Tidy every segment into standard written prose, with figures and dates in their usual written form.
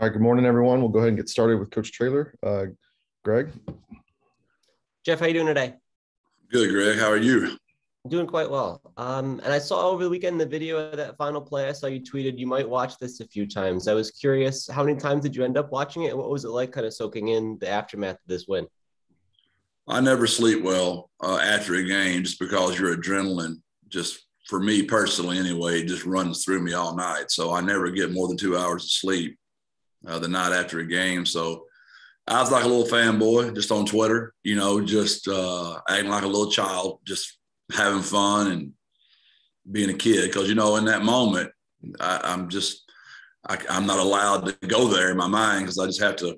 All right, good morning, everyone. We'll go ahead and get started with Coach Traylor. Greg? Jeff, how you doing today? Good, Greg. How are you? Doing quite well. And I saw over the weekend the video of that final play. I saw you tweeted you might watch this a few times. I was curious, how many times did you end up watching it? And what was it like kind of soaking in the aftermath of this win? I never sleep well after a game just because your adrenaline, just for me personally anyway, just runs through me all night. So I never get more than 2 hours of sleep the night after a game. So I was like a little fanboy just on Twitter, just acting like a little child, just having fun and being a kid. Because, in that moment, I'm not allowed to go there in my mind because I just have to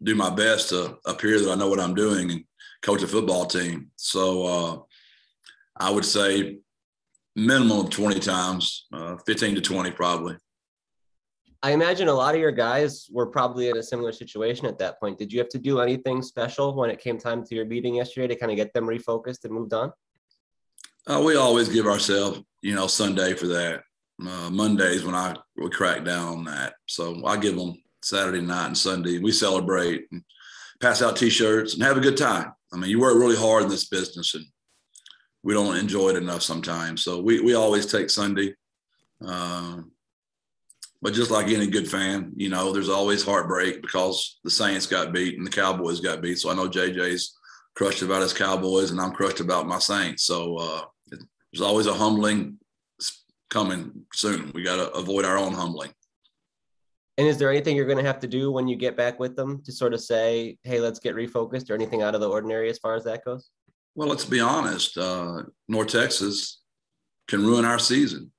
do my best to appear that I know what I'm doing and coach a football team. So I would say minimum of 20 times, 15 to 20 probably. I imagine a lot of your guys were probably in a similar situation at that point. Did you have to do anything special when it came time to your meeting yesterday to kind of get them refocused and moved on? We always give ourselves, Sunday for that. Mondays when we crack down on that. So I give them Saturday night and Sunday. We celebrate and pass out T-shirts and have a good time. I mean, you work really hard in this business and we don't enjoy it enough sometimes. So we always take Sunday. But just like any good fan, there's always heartbreak because the Saints got beat and the Cowboys got beat. So I know JJ's crushed about his Cowboys and I'm crushed about my Saints. So there's always a humbling coming soon. We got to avoid our own humbling. And is there anything you're going to have to do when you get back with them to sort of say, hey, let's get refocused, or anything out of the ordinary as far as that goes? Well, let's be honest. North Texas can ruin our season.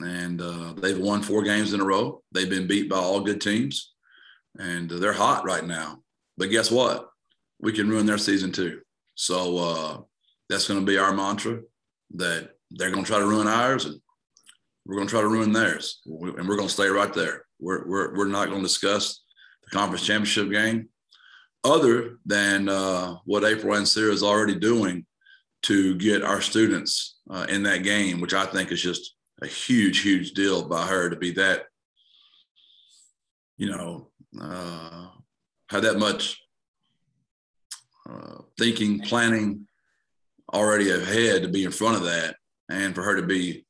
And they've won 4 games in a row. They've been beat by all good teams. And they're hot right now. But guess what? We can ruin their season too. So that's going to be our mantra, that they're going to try to ruin ours and we're going to try to ruin theirs. And we're going to stay right there. We're not going to discuss the conference championship game other than what April Ancira is already doing to get our students in that game, which I think is just a huge, huge deal by her to be that, have that much thinking, planning already ahead to be in front of that, and for her to be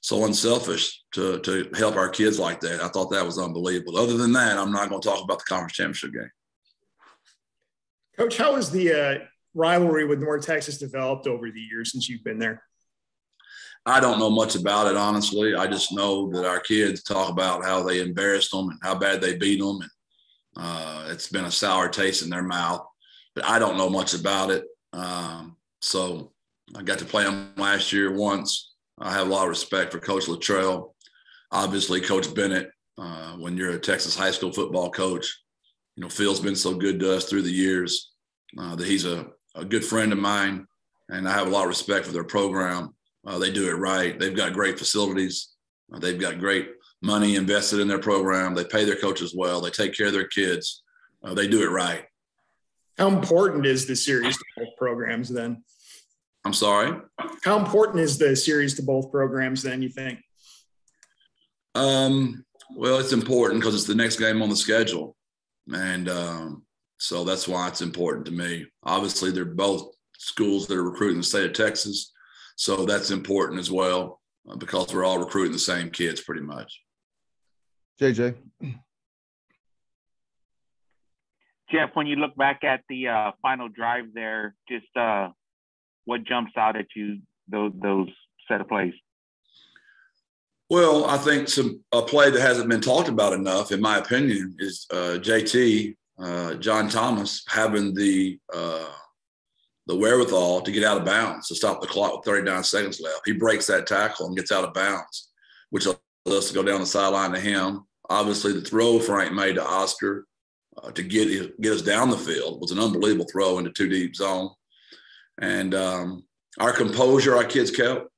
so unselfish to help our kids like that. I thought that was unbelievable. Other than that, I'm not going to talk about the conference championship game. Coach, how has the rivalry with North Texas developed over the years since you've been there? I don't know much about it, honestly. I just know that our kids talk about how they embarrassed them and how bad they beat them. And it's been a sour taste in their mouth. But I don't know much about it. So I got to play them last year once. I have a lot of respect for Coach Luttrell. Obviously, Coach Bennett, when you're a Texas high school football coach, Phil's been so good to us through the years that he's a good friend of mine. And I have a lot of respect for their program. They do it right. They've got great facilities. They've got great money invested in their program. They pay their coaches well. They take care of their kids. They do it right. How important is the series to both programs then? I'm sorry? How important is the series to both programs then, you think? Well, it's important because it's the next game on the schedule. And so that's why it's important to me. Obviously, they're both schools that are recruiting the state of Texas. So that's important as well because we're all recruiting the same kids pretty much. JJ. Jeff, when you look back at the final drive there, just what jumps out at you, those set of plays? Well, I think a play that hasn't been talked about enough, in my opinion, is JT, John Thomas, having the wherewithal to get out of bounds, to stop the clock with 39 seconds left. He breaks that tackle and gets out of bounds, which allows us to go down the sideline to him. Obviously, the throw Frank made to Oscar to get us down the field was an unbelievable throw into 2-deep zone. And our composure, our kids kept.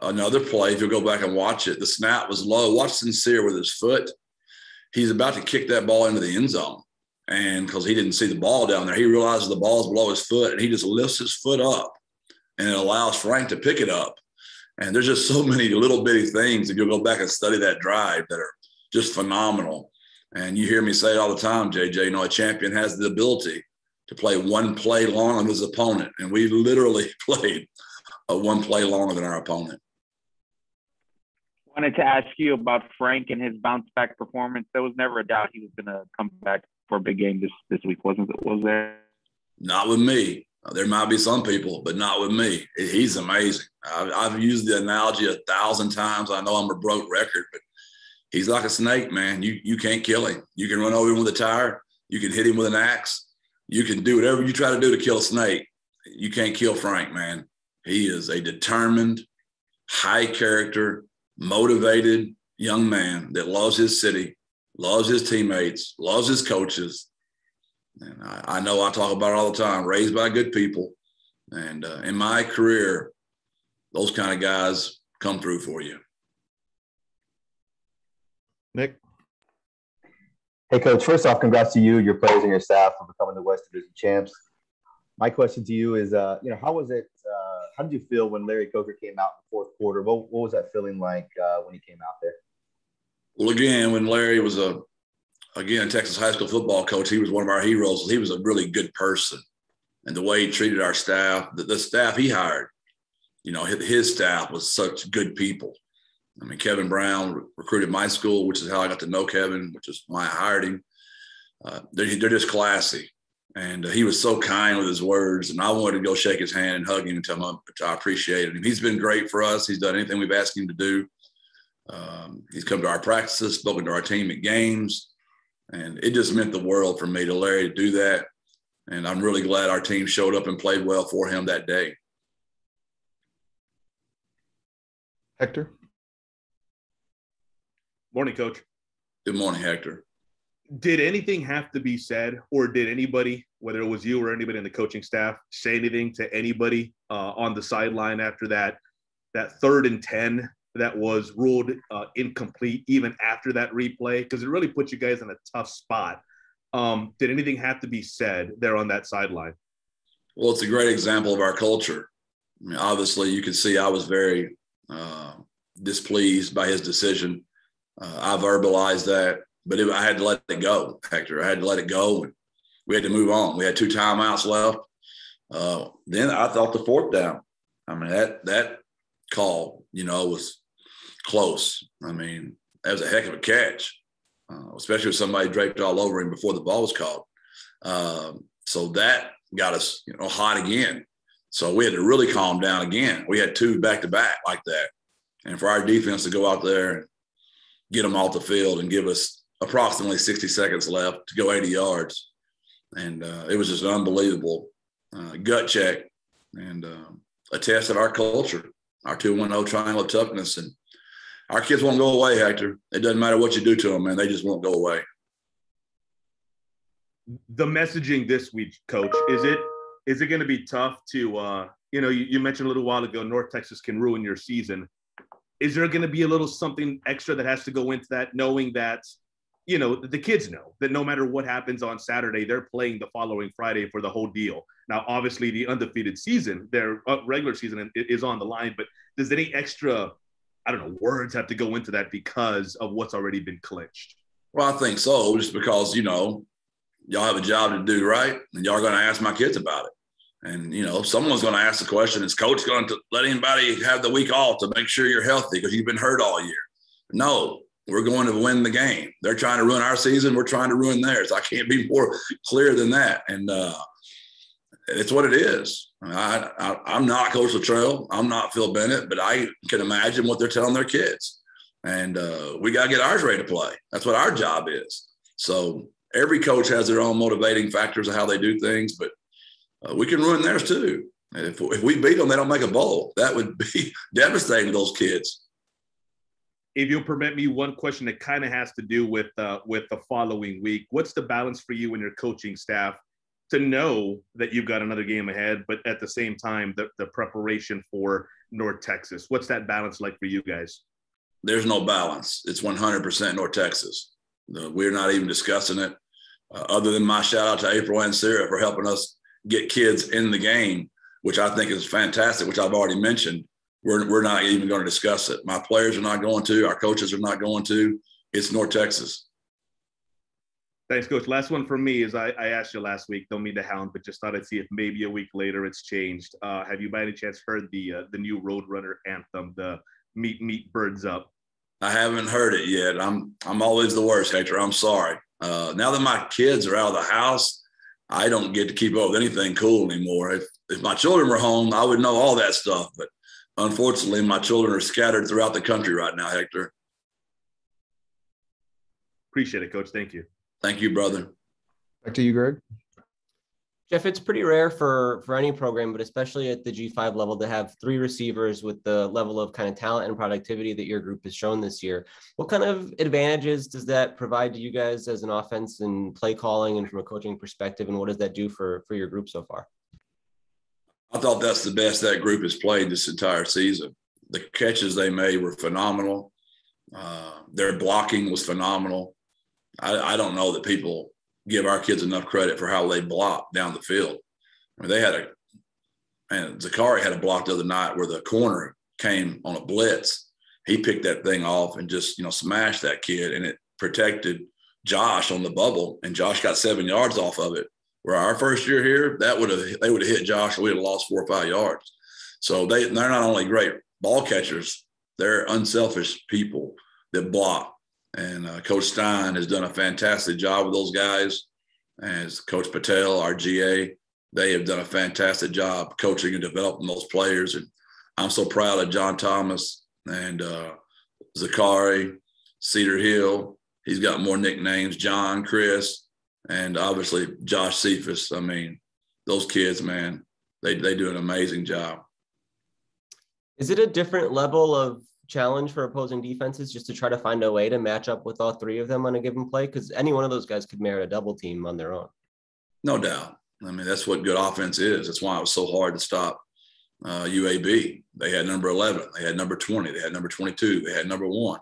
Another play, if you'll go back and watch it, the snap was low. Watch Sincere with his foot. He's about to kick that ball into the end zone. And because he didn't see the ball down there, he realizes the ball's below his foot, and he just lifts his foot up, and it allows Frank to pick it up. And there's just so many little bitty things, if you'll go back and study that drive, that are just phenomenal. And you hear me say it all the time, JJ, a champion has the ability to play one play longer than his opponent. And we literally played one play longer than our opponent. Wanted to ask you about Frank and his bounce back performance. There was never a doubt he was going to come back for a big game this week, wasn't it? Was there? Not with me. There might be some people, but not with me. He's amazing. I've used the analogy 1,000 times. I know I'm a broke record, but he's like a snake, man. You can't kill him. You can run over him with a tire. You can hit him with an axe. You can do whatever you try to do to kill a snake. You can't kill Frank, man. He is a determined, high character, motivated young man that loves his city, loves his teammates, loves his coaches. And I know I talk about it all the time, raised by good people. And in my career, those kind of guys come through for you. Nick? Hey, Coach, first off, congrats to you, your players, and your staff for becoming the West Division champs. My question to you is, how was it, how did you feel when Larry Coker came out in the fourth quarter? What was that feeling like when he came out there? Well, again, when Larry was Texas high school football coach, he was one of our heroes. He was a really good person. And the way he treated our staff, the staff he hired, his staff was such good people. I mean, Kevin Brown recruited my school, which is how I got to know Kevin, which is why I hired him. They're just classy. And he was so kind with his words. And I wanted to go shake his hand and hug him and tell him I appreciated him. He's been great for us. He's done anything we've asked him to do. He's come to our practices, spoken to our team at games. And it just meant the world for me to Larry to do that. And I'm really glad our team showed up and played well for him that day. Hector? Morning, Coach. Good morning, Hector. Did anything have to be said, or did anybody, whether it was you or anybody in the coaching staff, say anything to anybody on the sideline after that 3rd and 10 that was ruled incomplete even after that replay? Because it really put you guys in a tough spot. Did anything have to be said there on that sideline? Well, it's a great example of our culture. I mean, obviously, you can see I was very displeased by his decision. I verbalized that, but I had to let it go, Hector. I had to let it go, and we had to move on. We had 2 timeouts left. Then I thought the 4th down. I mean, that call, was close. I mean, that was a heck of a catch, especially with somebody draped all over him before the ball was called. So that got us, hot again. So we had to really calm down again. We had 2 back-to-back like that. And for our defense to go out there and get them off the field and give us approximately 60 seconds left to go 80 yards. And it was just an unbelievable gut check and a test of our culture, our 2-1-0 triangle of toughness. And our kids won't go away, Hector. It doesn't matter what you do to them, man. They just won't go away. The messaging this week, Coach, is it going to be tough to, you mentioned a little while ago, North Texas can ruin your season. Is there going to be a little something extra that has to go into that, knowing that, the kids know that no matter what happens on Saturday, they're playing the following Friday for the whole deal. Now, obviously, the undefeated season, their regular season is on the line, but does any extra, words have to go into that because of what's already been clinched? Well, I think so, just because, y'all have a job to do, right? And y'all are going to ask my kids about it. And, someone's going to ask the question, is coach going to let anybody have the week off to make sure you're healthy because you've been hurt all year? No, we're going to win the game. They're trying to ruin our season. We're trying to ruin theirs. I can't be more clear than that. And it's what it is. I'm not Coach Luttrell. I'm not Phil Bennett, but I can imagine what they're telling their kids. And we got to get ours ready to play. That's what our job is. So every coach has their own motivating factors of how they do things, but we can ruin theirs too. And if we beat them, they don't make a bowl. That would be devastating to those kids. If you'll permit me, one question that kind of has to do with the following week. What's the balance for you and your coaching staff to know that you've got another game ahead, but at the same time, the preparation for North Texas? What's that balance like for you guys? There's no balance. It's 100% North Texas. We're not even discussing it. Other than my shout out to April and Sarah for helping us get kids in the game, which I think is fantastic, which I've already mentioned. We're not even going to discuss it. My players are not going to. Our coaches are not going to. it's North Texas. Thanks, Coach. Last one for me is I asked you last week, don't mean to hound, but just thought I'd see if maybe a week later it's changed. Have you by any chance heard the new Roadrunner anthem, the Meet Birds Up? I haven't heard it yet. I'm always the worst, Hector. I'm sorry. Now that my kids are out of the house, I don't get to keep up with anything cool anymore. If my children were home, I would know all that stuff. But unfortunately, my children are scattered throughout the country right now, Hector. Appreciate it, Coach. Thank you. Thank you, brother. Back to you, Greg. Jeff, it's pretty rare for any program, but especially at the G5 level, to have 3 receivers with the level of kind of talent and productivity that your group has shown this year. What kind of advantages does that provide to you guys as an offense and play calling and from a coaching perspective? And what does that do for your group so far? I thought that's the best that group has played this entire season. The catches they made were phenomenal. Their blocking was phenomenal. I don't know that people give our kids enough credit for how they block down the field. I mean, Zakari had a block the other night where the corner came on a blitz. He picked that thing off and just, smashed that kid, and it protected Josh on the bubble, and Josh got 7 yards off of it. Where our first year here, they would have hit Josh and we'd have lost 4 or 5 yards. So they're not only great ball catchers, they're unselfish people that block. And Coach Stein has done a fantastic job with those guys. As Coach Patel, our GA, they have done a fantastic job coaching and developing those players. And I'm so proud of John Thomas and Zakari, Cedar Hill. He's got more nicknames, John, Chris, and obviously Josh Cephas. I mean, those kids, man, they do an amazing job. Is it a different level of challenge for opposing defenses just to try to find a way to match up with all 3 of them on a given play? Because any one of those guys could merit a double team on their own. No doubt. I mean, that's what good offense is. That's why it was so hard to stop UAB. They had number 11. They had number 20. They had number 22. They had number 1.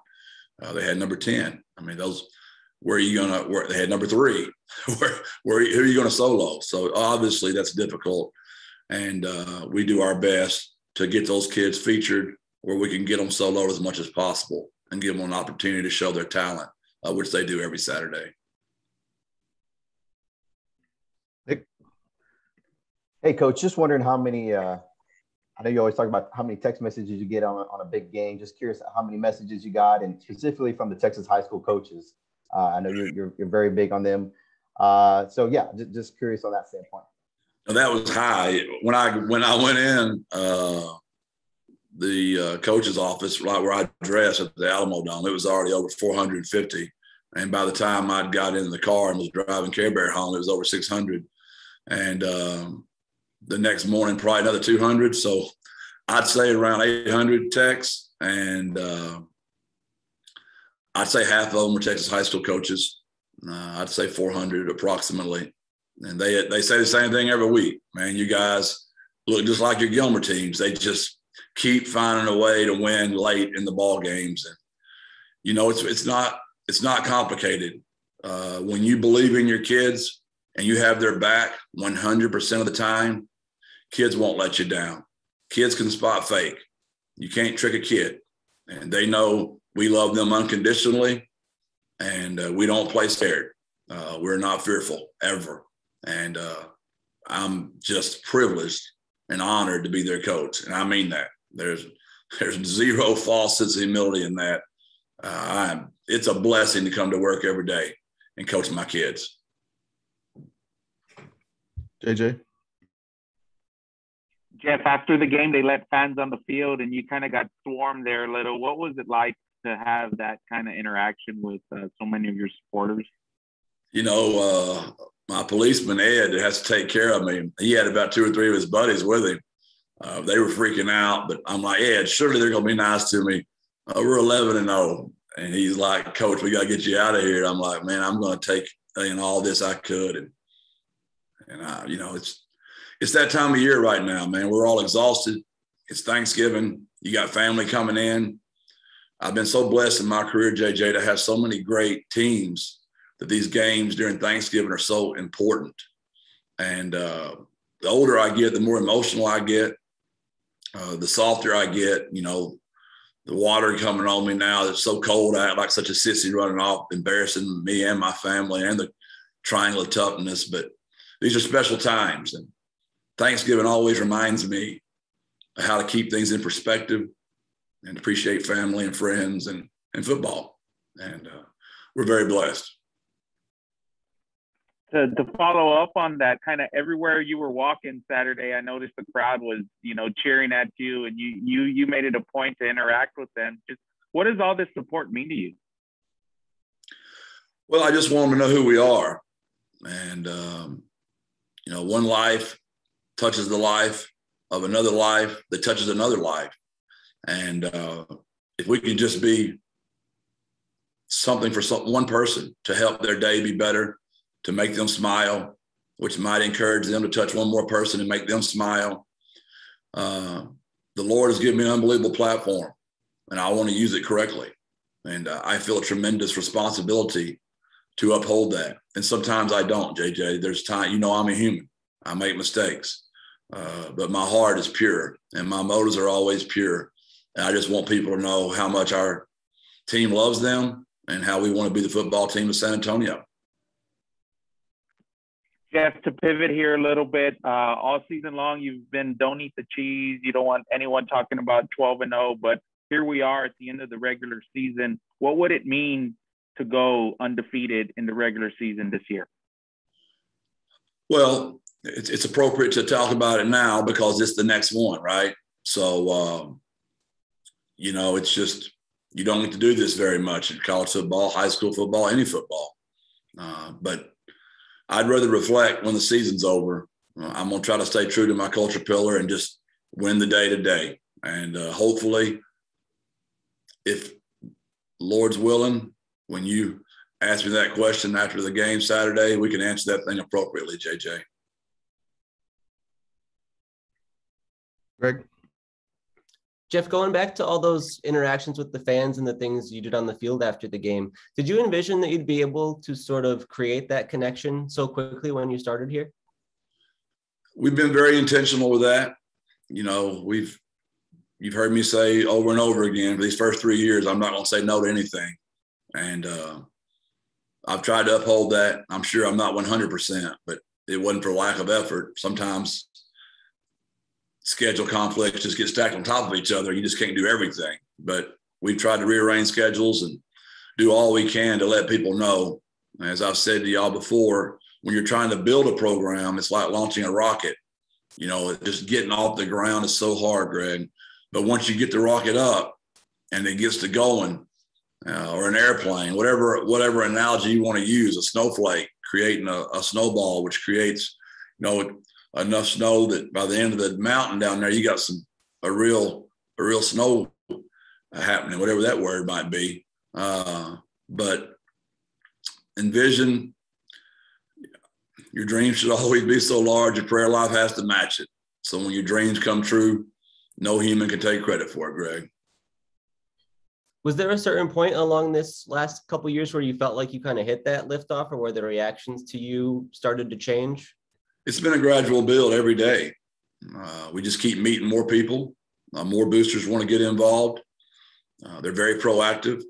They had number 10. I mean, those – where are you going to – they had number 3. who are you going to solo? So, obviously, that's difficult. And we do our best to get those kids featured where we can get them soloed as much as possible and give them an opportunity to show their talent, which they do every Saturday. Hey, Coach, just wondering how many I know you always talk about how many text messages you get on a big game. Just curious how many messages you got, and specifically from the Texas high school coaches. I know you're very big on them. So, yeah, just curious on that standpoint. Well, that was high. When I went in, the coach's office, right where I dressed at the Alamo Dome, it was already over 450. And by the time I got in the car and was driving Care Bear home, it was over 600. And the next morning, probably another 200. So I'd say around 800 texts. And I'd say half of them were Texas high school coaches. I'd say 400 approximately. And they say the same thing every week. Man, you guys look just like your Gilmer teams. They just keep finding a way to win late in the ball games. And, it's not complicated. When you believe in your kids and you have their back 100% of the time, kids won't let you down. Kids can spot fake. You can't trick a kid. And they know we love them unconditionally, and we don't play scared. We're not fearful ever. And I'm just privileged and honored to be their coach. And I mean that. There's zero false sense of humility in that. It's a blessing to come to work every day and coach my kids. JJ? Jeff, after the game, they let fans on the field and you kind of got swarmed there a little. What was it like to have that kind of interaction with so many of your supporters? My policeman, Ed, that has to take care of me, he had about 2 or 3 of his buddies with him. They were freaking out, but I'm like, Ed, surely they're going to be nice to me. We're 11-0. And he's like, Coach, we got to get you out of here. And I'm like, man, I'm going to take all this I could. And it's that time of year right now, man. We're all exhausted. It's Thanksgiving. You got family coming in. I've been so blessed in my career, JJ, to have so many great teams that these games during Thanksgiving are so important. And the older I get, the more emotional I get, the softer I get. the water coming on me now. It's so cold. I act like such a sissy running off, embarrassing me and my family and the triangle of toughness. But these are special times. And Thanksgiving always reminds me of how to keep things in perspective and appreciate family and friends and football. And we're very blessed. To follow up on that, kind of everywhere you were walking Saturday, I noticed the crowd was, cheering at you, and you made it a point to interact with them. Just what does all this support mean to you? Well, I just want them to know who we are. And, one life touches the life of another life that touches another life. And if we can just be something for one person to help their day be better, to make them smile, which might encourage them to touch one more person and make them smile. The Lord has given me an unbelievable platform, and I want to use it correctly. And I feel a tremendous responsibility to uphold that. And sometimes I don't, JJ. There's time, I'm a human. I make mistakes. But my heart is pure, and my motives are always pure. And I just want people to know how much our team loves them and how we want to be the football team of San Antonio. Jeff, to pivot here a little bit, all season long, you've been don't eat the cheese. You don't want anyone talking about 12-0, but here we are at the end of the regular season. What would it mean to go undefeated in the regular season this year? Well, it's appropriate to talk about it now because it's the next one, right? So, it's just, you don't get to do this very much in college football, high school football, any football. But I'd rather reflect when the season's over. I'm going to try to stay true to my culture pillar and just win the day to day. And hopefully, if Lord's willing, when you ask me that question after the game Saturday, we can answer that thing appropriately, JJ. Greg? Jeff, going back to all those interactions with the fans and the things you did on the field after the game, did you envision that you'd be able to sort of create that connection so quickly when you started here? We've been very intentional with that. You've heard me say over and over again for these first 3 years, I'm not going to say no to anything. And I've tried to uphold that. I'm sure I'm not 100%, but it wasn't for lack of effort. Sometimes schedule conflicts just get stacked on top of each other. You just can't do everything. But we've tried to rearrange schedules and do all we can to let people know. As I've said to y'all before, when you're trying to build a program, it's like launching a rocket. Just getting off the ground is so hard, Greg. But once you get the rocket up and it gets to going, or an airplane, whatever analogy you want to use, a snowflake, creating a snowball, which creates, enough snow that by the end of the mountain down there, you got a real snow happening, whatever that word might be. But envision, your dreams should always be so large, your prayer life has to match it. So when your dreams come true, no human can take credit for it, Greg. Was there a certain point along this last couple of years where you felt like you kind of hit that liftoff, or where the reactions to you started to change? It's been a gradual build every day. We just keep meeting more people. More boosters want to get involved. They're very proactive.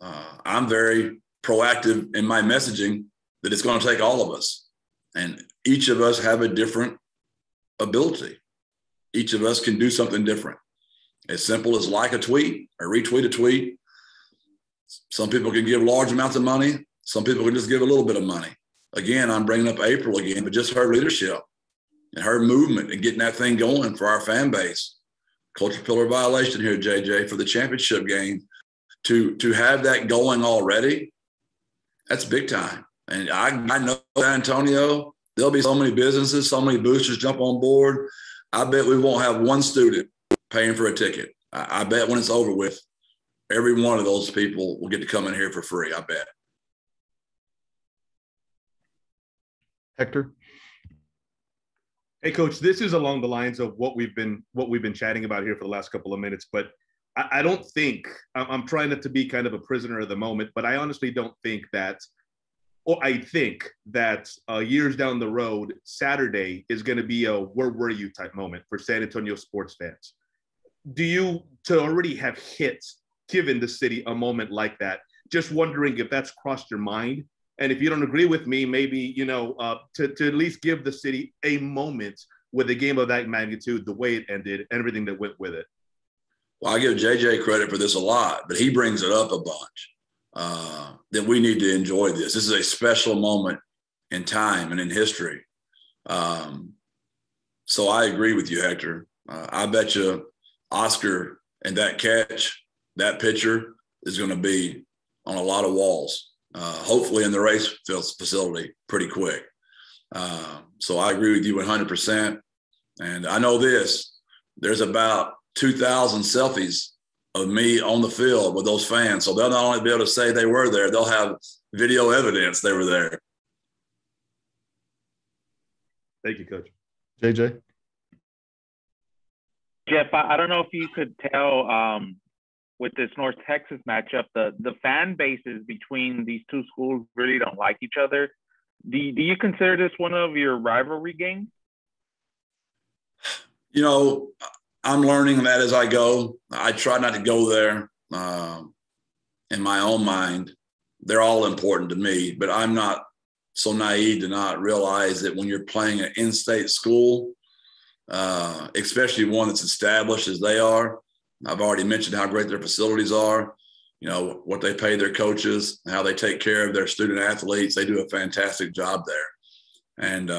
I'm very proactive in my messaging that it's going to take all of us. And each of us have a different ability. Each of us can do something different. As simple as like a tweet or retweet a tweet. Some people can give large amounts of money. Some people can just give a little bit of money. Again, I'm bringing up April again, but just her leadership and her movement and getting that thing going for our fan base. Culture pillar violation here, JJ, for the championship game. To have that going already, that's big time. And I know San Antonio, there'll be so many businesses, so many boosters jump on board. I bet we won't have one student paying for a ticket. I bet when it's over with, every one of those people will get to come in here for free. I bet. Hector? Hey, Coach, this is along the lines of what we've been chatting about here for the last couple of minutes, but I don't think, I'm trying not to be kind of a prisoner of the moment, but I honestly don't think that, or I think that years down the road, Saturday is going to be a where were you type moment for San Antonio sports fans. to already have given the city a moment like that, just wondering if that's crossed your mind. And if you don't agree with me, maybe, to at least give the city a moment with a game of that magnitude, the way it ended, and everything that went with it. Well, I give JJ credit for this a lot, but he brings it up a bunch, that we need to enjoy this. This is a special moment in time and in history. So I agree with you, Hector. I bet you Oscar and that catch, that picture is going to be on a lot of walls, hopefully in the race facility pretty quick. So I agree with you 100%. And I know there's about 2,000 selfies of me on the field with those fans. So they'll not only be able to say they were there, they'll have video evidence they were there. Thank you, Coach. JJ? Jeff, I don't know if you could tell with this North Texas matchup, the fan bases between these two schools really don't like each other. Do you consider this one of your rivalry games? I'm learning that as I go. I try not to go there in my own mind. They're all important to me, but I'm not so naive to not realize that when you're playing an in-state school, especially one that's established as they are, I've already mentioned how great their facilities are, what they pay their coaches, how they take care of their student athletes. They do a fantastic job there. And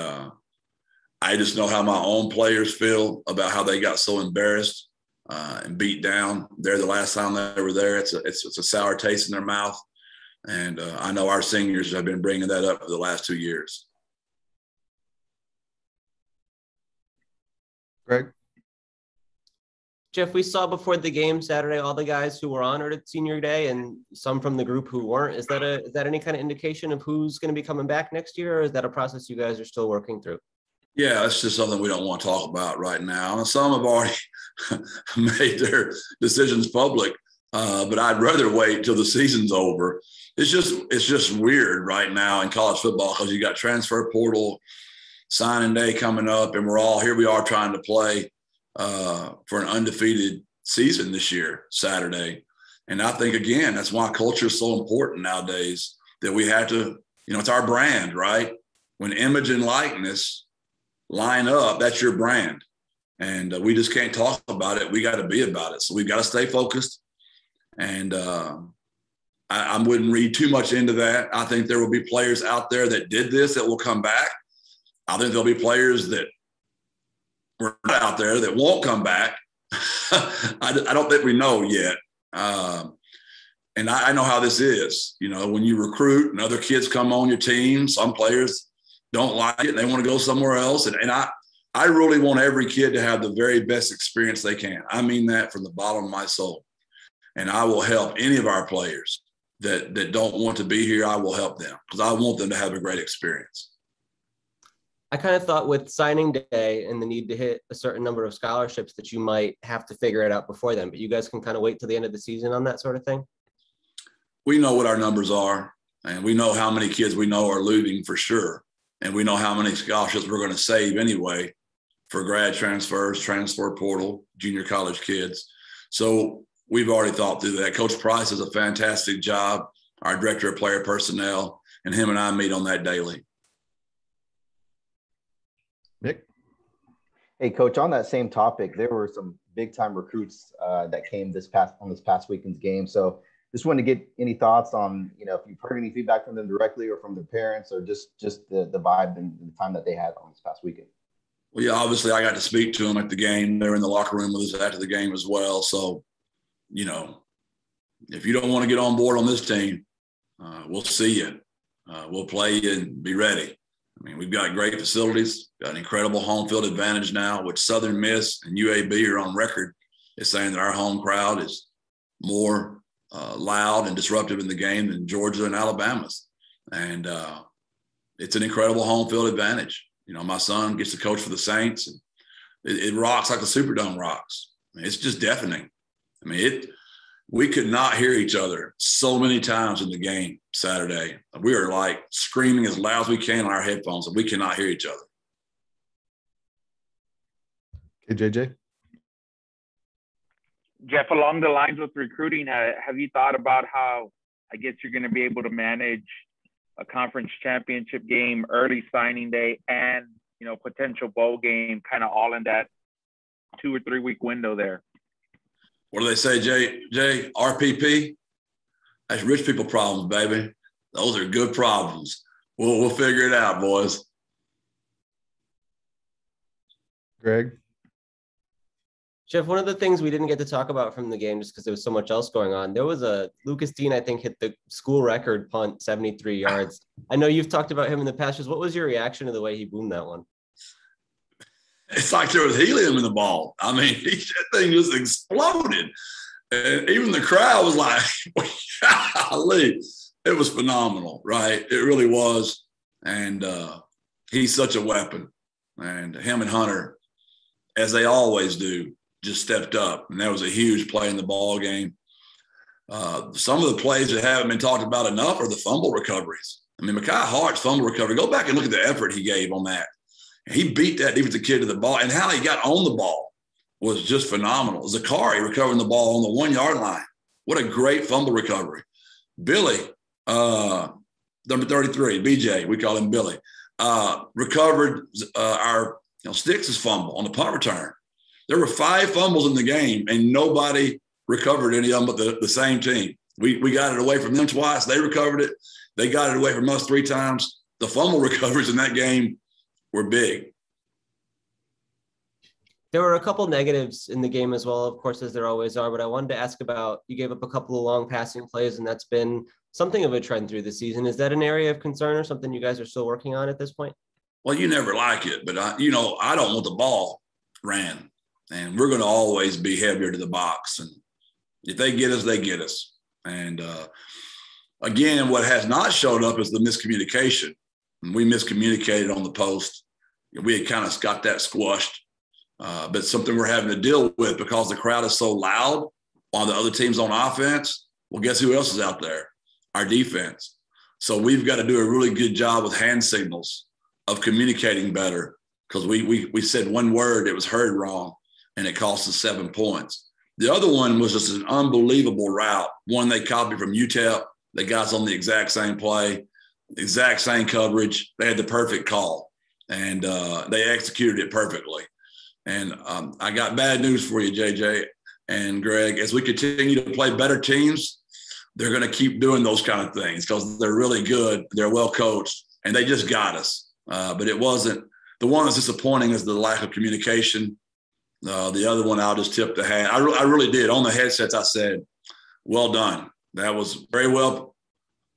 I just know how my own players feel about how they got so embarrassed and beat down there the last time they were there. It's a sour taste in their mouth. And I know our seniors have been bringing that up for the last 2 years. Greg? Jeff, we saw before the game Saturday all the guys who were honored at senior day and some from the group who weren't. Is that any kind of indication of who's going to be coming back next year, or is that a process you guys are still working through? Yeah, it's just something we don't want to talk about right now. And some have already made their decisions public, but I'd rather wait till the season's over. It's just weird right now in college football because you got transfer portal, signing day coming up, and here we are trying to play for an undefeated season this year, Saturday. And I think, again, that's why culture is so important nowadays, that we have to, it's our brand, right? When image and likeness line up, that's your brand. And we just can't talk about it. We got to be about it. So we've got to stay focused. And I wouldn't read too much into that. I think there will be players out there that did this that will come back. I think there'll be players that were not out there that won't come back. I don't think we know yet. And I know how this is. When you recruit and other kids come on your team, some players don't like it and they want to go somewhere else. And I really want every kid to have the very best experience they can. I mean that from the bottom of my soul. And I will help any of our players that don't want to be here. I will help them because I want them to have a great experience. I kind of thought with signing day and the need to hit a certain number of scholarships that you might have to figure it out before then, but you guys can kind of wait till the end of the season on that sort of thing. We know what our numbers are, and we know how many kids we know are leaving for sure. And we know how many scholarships we're going to save anyway for grad transfers, transfer portal, junior college kids. So we've already thought through that. Coach Price does a fantastic job, our director of player personnel, and him and I meet on that daily. Nick? Hey, Coach, on that same topic, there were some big-time recruits that came this past weekend's game. So just wanted to get any thoughts on, if you've heard any feedback from them directly or from their parents, or just the vibe and the time that they had on this past weekend. Well, yeah, obviously I got to speak to them at the game. They were in the locker room with us after the game as well. So, if you don't want to get on board on this team, we'll see you. We'll play you and be ready. I mean, we've got great facilities, got an incredible home field advantage now, which Southern Miss and UAB are on record as saying that our home crowd is more loud and disruptive in the game than Georgia and Alabama's. And it's an incredible home field advantage. My son gets to coach for the Saints. And it rocks like the Superdome rocks. I mean, it's just deafening. I mean, we could not hear each other so many times in the game Saturday. We were like screaming as loud as we can on our headphones, and we cannot hear each other. Okay, JJ? Jeff, along the lines with recruiting, have you thought about how, I guess, you're going to be able to manage a conference championship game, early signing day, and, you know, potential bowl game kind of all in that 2 or 3 week window there? What do they say, Jay? RPP? That's rich people problems, baby. Those are good problems. We'll figure it out, boys. Greg? Jeff, one of the things we didn't get to talk about from the game just because there was so much else going on, there was a Lucas Dean, I think, hit the school record punt, 73 yards. I know you've talked about him in the past. Just what was your reaction to the way he boomed that one? It's like there was helium in the ball. I mean, that thing just exploded. And even the crowd was like, golly. It was phenomenal, right? It really was. And he's such a weapon. And him and Hunter, as they always do, just stepped up. And that was a huge play in the ball game. Some of the plays that haven't been talked about enough are the fumble recoveries. I mean, Mekhi Hart's fumble recovery, go back and look at the effort he gave on that. And he beat that defensive kid to the ball. And how he got on the ball was just phenomenal. Zakari recovering the ball on the 1 yard line. What a great fumble recovery. Billy, number 33, BJ, we call him Billy, recovered our Sticks' fumble on the punt return. There were 5 fumbles in the game, and nobody recovered any of them but the same team. We got it away from them twice. They recovered it. They got it away from us 3 times. The fumble recoveries in that game were big. There were a couple negatives in the game as well, of course, as there always are, but I wanted to ask about, you gave up a couple of long passing plays, and that's been something of a trend through the season. Is that an area of concern or something you guys are still working on at this point? Well, you never like it, but I don't want the ball ran, and we're going to always be heavier to the box. And if they get us, they get us. And again, what has not showed up is the miscommunication. And we miscommunicated on the post. We had kind of got that squashed, but something we're having to deal with because the crowd is so loud on the other teams on offense. Well, guess who else is out there? Our defense. So we've got to do a really good job with hand signals of communicating better, because we said one word, it was heard wrong, and it cost us 7 points. The other one was just an unbelievable route. One they copied from UTEP. They got us on the exact same play, exact same coverage. They had the perfect call, and they executed it perfectly. And I got bad news for you, JJ and Greg. As we continue to play better teams, they're going to keep doing those kind of things because they're really good. They're well coached, and they just got us. But it wasn't – the one that's disappointing is the lack of communication. The other one, I'll just tip the hat. I really did. On the headsets, I said, well done. That was very well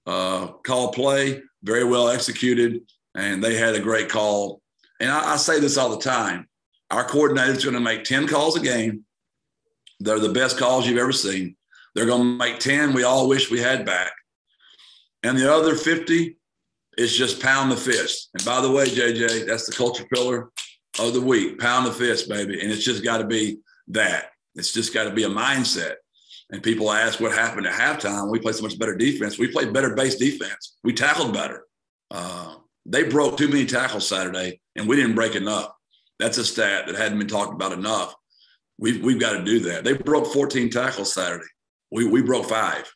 called play, very well executed, and they had a great call. And I say this all the time. Our coordinator's going to make 10 calls a game. They're the best calls you've ever seen. They're going to make 10 we all wish we had back. And the other 50 is just pound the fist. And by the way, JJ, that's the culture pillar of the week. Pound the fist, baby. And it's just got to be that. It's just got to be a mindset. And people ask what happened at halftime. We played so much better defense. We played better base defense. We tackled better. They broke too many tackles Saturday, and we didn't break enough. That's a stat that hadn't been talked about enough. We've got to do that. They broke 14 tackles Saturday. We broke 5.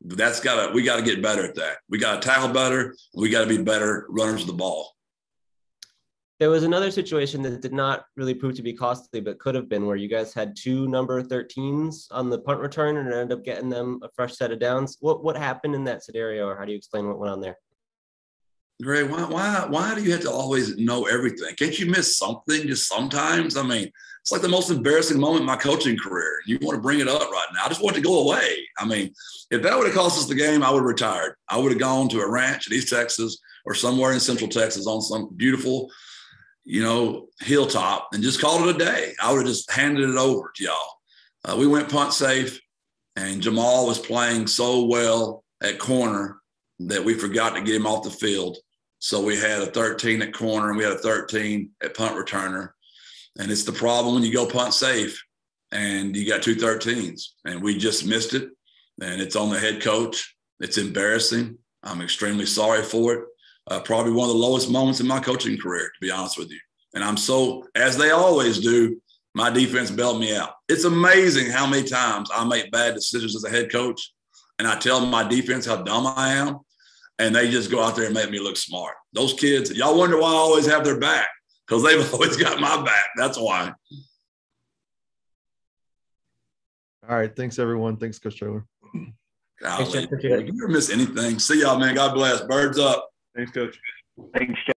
We got to get better at that. We got to tackle better. We got to be better runners of the ball. There was another situation that did not really prove to be costly, but could have been, where you guys had 2 number 13s on the punt return and ended up getting them a fresh set of downs. What happened in that scenario, or how do you explain what went on there? Greg, why do you have to always know everything? Can't you miss something just sometimes? I mean, it's like the most embarrassing moment in my coaching career. You want to bring it up right now. I just want it to go away. I mean, if that would have cost us the game, I would have retired. I would have gone to a ranch in East Texas or somewhere in Central Texas on some beautiful, hilltop and just called it a day. I would have just handed it over to y'all. We went punt safe, and Jamal was playing so well at corner that we forgot to get him off the field. So we had a 13 at corner and we had a 13 at punt returner. And it's the problem when you go punt safe and you got 2 13s, and we just missed it. And it's on the head coach. It's embarrassing. I'm extremely sorry for it. Probably one of the lowest moments in my coaching career, to be honest with you. And I'm so, as they always do, My defense bailed me out. It's amazing how many times I make bad decisions as a head coach, and I tell my defense how dumb I am, and they just go out there and make me look smart. Those kids, y'all wonder why I always have their back, because they've always got my back. That's why. All right. Thanks, everyone. Thanks, Coach Traylor. Golly, you never miss anything. See y'all, man. God bless. Birds up. Thanks, Coach. Thanks, Jeff.